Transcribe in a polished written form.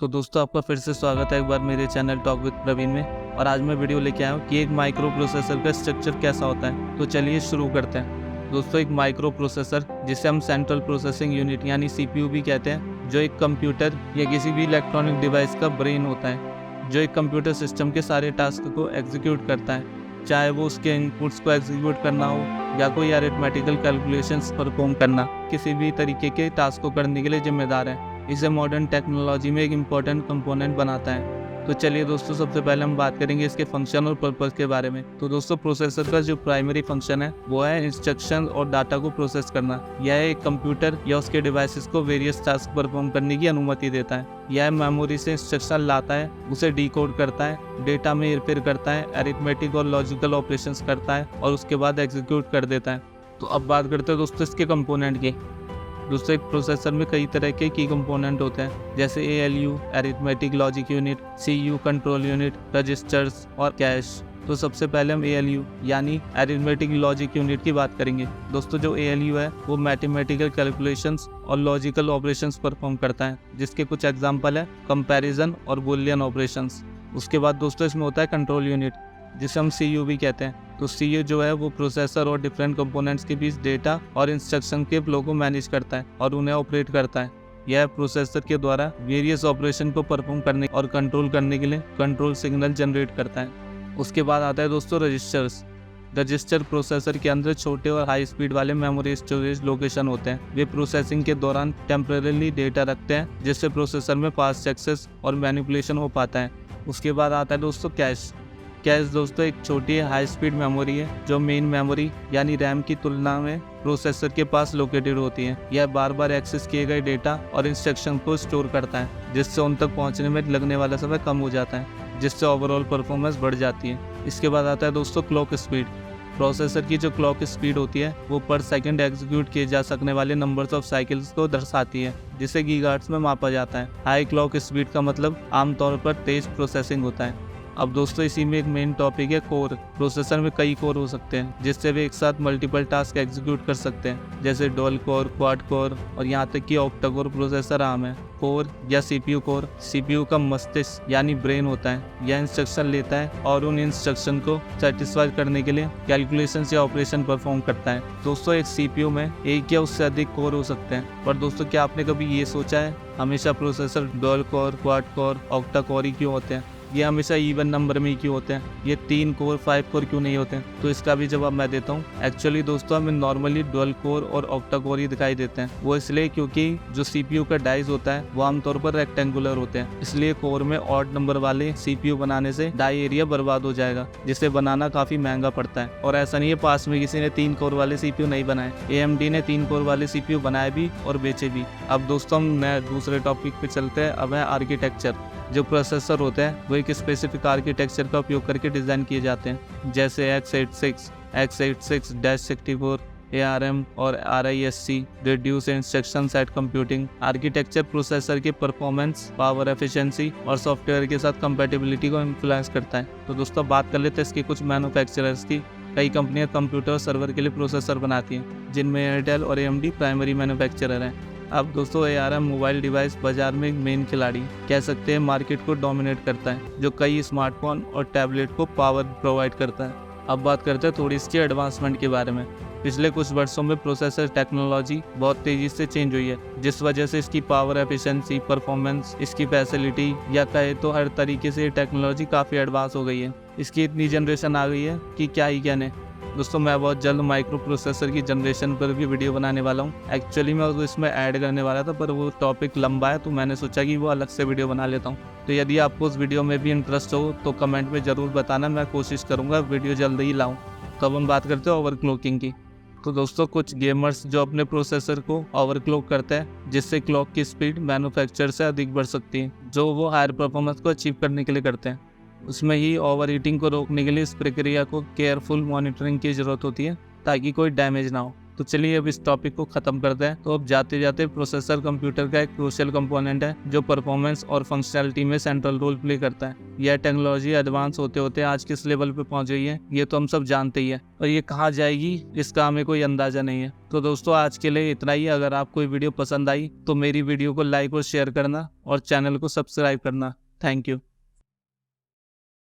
तो दोस्तों आपका फिर से स्वागत है एक बार मेरे चैनल टॉक विद प्रवीण में। और आज मैं वीडियो लेके आया हूँ कि एक माइक्रो प्रोसेसर का स्ट्रक्चर कैसा होता है। तो चलिए शुरू करते हैं। दोस्तों एक माइक्रो प्रोसेसर जिसे हम सेंट्रल प्रोसेसिंग यूनिट यानी CPU भी कहते हैं, जो एक कंप्यूटर या किसी भी इलेक्ट्रॉनिक डिवाइस का ब्रेन होता है, जो एक कंप्यूटर सिस्टम के सारे टास्क को एग्जीक्यूट करता है, चाहे वो उसके इनपुट्स को एग्जीक्यूट करना हो या कोई अरिथमेटिकल कैलकुलेशंस परफॉर्म करना। किसी भी तरीके के टास्क को करने के लिए जिम्मेदार है। इसे मॉडर्न टेक्नोलॉजी में एक इम्पॉर्टेंट कंपोनेंट बनाता है। तो चलिए दोस्तों, सबसे पहले हम बात करेंगे इसके फंक्शन और पर्पस के बारे में। तो दोस्तों प्रोसेसर का जो प्राइमरी फंक्शन है वो है इंस्ट्रक्शन और डाटा को प्रोसेस करना। यह एक कंप्यूटर या उसके डिवाइसेस को वेरियस टास्क परफॉर्म करने की अनुमति देता है। यह मेमोरी से इंस्ट्रक्शन लाता है, उसे डिकोड करता है, डेटा में हेरफेर करता है, अरिथमेटिक और लॉजिकल ऑपरेशंस करता है और उसके बाद एग्जीक्यूट कर देता है। तो अब बात करते हैं दोस्तों इसके कंपोनेंट की। दोस्तों एक प्रोसेसर में कई तरह के की कंपोनेंट होते हैं, जैसे ALU arithmetic logic unit, CPU control unit, registers और कैश। तो सबसे पहले हम ALU यानी अरिथमेटिक लॉजिक यूनिट की बात करेंगे। दोस्तों जो ALU है वो मैथमेटिकल कैलकुलेशंस और लॉजिकल ऑपरेशंस परफॉर्म करता है, जिसके कुछ एग्जांपल है कंपैरिजन और बूलियन ऑपरेशंस। उसके बाद दोस्तों इसमें होता है कंट्रोल यूनिट, जिसे हम CPU भी कहते हैं। तो CPU जो है वो प्रोसेसर और डिफरेंट कंपोनेंट्स के बीच डेटा और इंस्ट्रक्शन के फ्लो को मैनेज करता है और उन्हें ऑपरेट करता है। यह प्रोसेसर के द्वारा वेरियस ऑपरेशन को परफॉर्म करने और कंट्रोल करने के लिए कंट्रोल सिग्नल जनरेट करता है। उसके बाद आता है दोस्तों रजिस्टर्स। रजिस्टर प्रोसेसर के अंदर छोटे और हाई स्पीड वाले मेमोरी स्टोरेज लोकेशन होते हैं। वे प्रोसेसिंग के दौरान टेम्परेरी डेटा रखते हैं, जिससे प्रोसेसर में फास्ट एक्सेस और मैनिपुलेशन हो पाता है। उसके बाद आता है दोस्तों कैश। कैश दोस्तों एक छोटी हाई स्पीड मेमोरी है जो मेन मेमोरी यानी रैम की तुलना में प्रोसेसर के पास लोकेटेड होती है। यह बार बार एक्सेस किए गए डेटा और इंस्ट्रक्शन को स्टोर करता है, जिससे उन तक पहुंचने में लगने वाला समय कम हो जाता है, जिससे ओवरऑल परफॉर्मेंस बढ़ जाती है। इसके बाद आता है दोस्तों क्लॉक स्पीड। प्रोसेसर की जो क्लॉक स्पीड होती है वो पर सेकंड एग्जीक्यूट किए जा सकने वाले नंबर्स ऑफ साइकिल्स को दर्शाती है, जिसे गीगाहर्ट्ज में मापा जाता है। हाई क्लॉक स्पीड का मतलब आमतौर पर तेज प्रोसेसिंग होता है। अब दोस्तों इसी में एक मेन टॉपिक है कोर। प्रोसेसर में कई कोर हो सकते हैं, जिससे वे एक साथ मल्टीपल टास्क एग्जीक्यूट कर सकते हैं, जैसे डुअल कोर, क्वाड कोर और यहाँ तक कि ऑक्टा कोर प्रोसेसर आम है। कोर या CPU कोर CPU का मस्तिष्क यानी ब्रेन होता है। यह इंस्ट्रक्शन लेता है और उन इंस्ट्रक्शन को सेटिस्फाई करने के लिए कैलकुलेशन या ऑपरेशन परफॉर्म करता है। दोस्तों एक CPU में एक या उससे अधिक कोर हो सकते हैं, पर दोस्तों क्या आपने कभी ये सोचा है हमेशा processor dual core, quad core, octa core ही क्यों होते हैं? ये हमेशा इवन नंबर में ही क्यों होते हैं? ये 3 कोर 5 कोर क्यों नहीं होते हैं? तो इसका भी जवाब मैं देता हूँ। एक्चुअली दोस्तों हमें नॉर्मली डुअल कोर और ऑक्टा कोर ही दिखाई देते हैं। वो इसलिए क्योंकि जो CPU का डाइस होता है वो आमतौर पर रेक्टेंगुलर होते हैं, इसलिए कोर में ऑड नंबर वाले CPU बनाने से डाई एरिया बर्बाद हो जाएगा, जिसे बनाना काफी महंगा पड़ता है। और ऐसा नहीं है पास में किसी ने 3 कोर वाले CPU नहीं बनाए, AMD ने 3 कोर वाले CPU बनाए भी और बेचे भी। अब दोस्तों हम नए दूसरे टॉपिक पे चलते हैं। अब है आर्किटेक्चर। जो प्रोसेसर होते हैं वो एक स्पेसिफिक आर्किटेक्चर का उपयोग करके डिज़ाइन किए जाते हैं, जैसे x86, x86-64, ARM और RISC reduce instruction set computing. Architecture processor के परफॉर्मेंस, पावर एफिशिएंसी और सॉफ्टवेयर के साथ कंपैटिबिलिटी को इन्फ्लुएंस करता है। तो दोस्तों बात कर लेते हैं इसके कुछ मैन्युफैक्चरर्स की। कई कंपनियां कंप्यूटर और सर्वर के लिए प्रोसेसर बनाती हैं, जिनमें एयरटेल और AMD प्राइमरी मैन्युफैक्चरर हैं। अब दोस्तों ARM मोबाइल डिवाइस बाजार में एक मेन खिलाड़ी कह सकते हैं, मार्केट को डोमिनेट करता है, जो कई स्मार्टफोन और टैबलेट को पावर प्रोवाइड करता है। अब बात करते हैं थोड़ी इसकी एडवांसमेंट के बारे में। पिछले कुछ वर्षों में प्रोसेसर टेक्नोलॉजी बहुत तेजी से चेंज हुई है, जिस वजह से इसकी पावर एफिशिएंसी, परफॉर्मेंस, इसकी फैसिलिटी या कहे तो हर तरीके से टेक्नोलॉजी काफ़ी एडवांस हो गई है। इसकी इतनी जनरेशन आ गई है कि क्या ही कहने। दोस्तों मैं बहुत जल्द माइक्रो प्रोसेसर की जनरेशन पर भी वीडियो बनाने वाला हूँ। एक्चुअली मैं उसको इसमें ऐड करने वाला था, पर वो टॉपिक लंबा है तो मैंने सोचा कि वो अलग से वीडियो बना लेता हूँ। तो यदि आपको उस वीडियो में भी इंटरेस्ट हो तो कमेंट में ज़रूर बताना, मैं कोशिश करूँगा वीडियो जल्द ही लाऊँ। तो अब हम बात करते हैं ओवरक्लॉकिंग की। तो दोस्तों कुछ गेमर्स जो अपने प्रोसेसर को ओवरक्लॉक करते हैं, जिससे क्लॉक की स्पीड मैन्युफैक्चरर से अधिक बढ़ सकती है, जो वो हायर परफॉर्मेंस को अचीव करने के लिए करते हैं। उसमें ही ओवर हीटिंग को रोकने के लिए इस प्रक्रिया को केयरफुल मॉनिटरिंग की ज़रूरत होती है, ताकि कोई डैमेज ना हो। तो चलिए अब इस टॉपिक को खत्म करते हैं। तो अब जाते जाते प्रोसेसर कंप्यूटर का एक क्रूशियल कंपोनेंट है जो परफॉर्मेंस और फंक्शनैलिटी में सेंट्रल रोल प्ले करता है। यह टेक्नोलॉजी एडवांस होते होते आज किस लेवल पे पहुंच गई है ये तो हम सब जानते ही है, और ये कहाँ जाएगी इसका हमें कोई अंदाजा नहीं है। तो दोस्तों आज के लिए इतना ही। अगर आपको ये वीडियो पसंद आई तो मेरी वीडियो को लाइक और शेयर करना और चैनल को सब्सक्राइब करना। Thank you.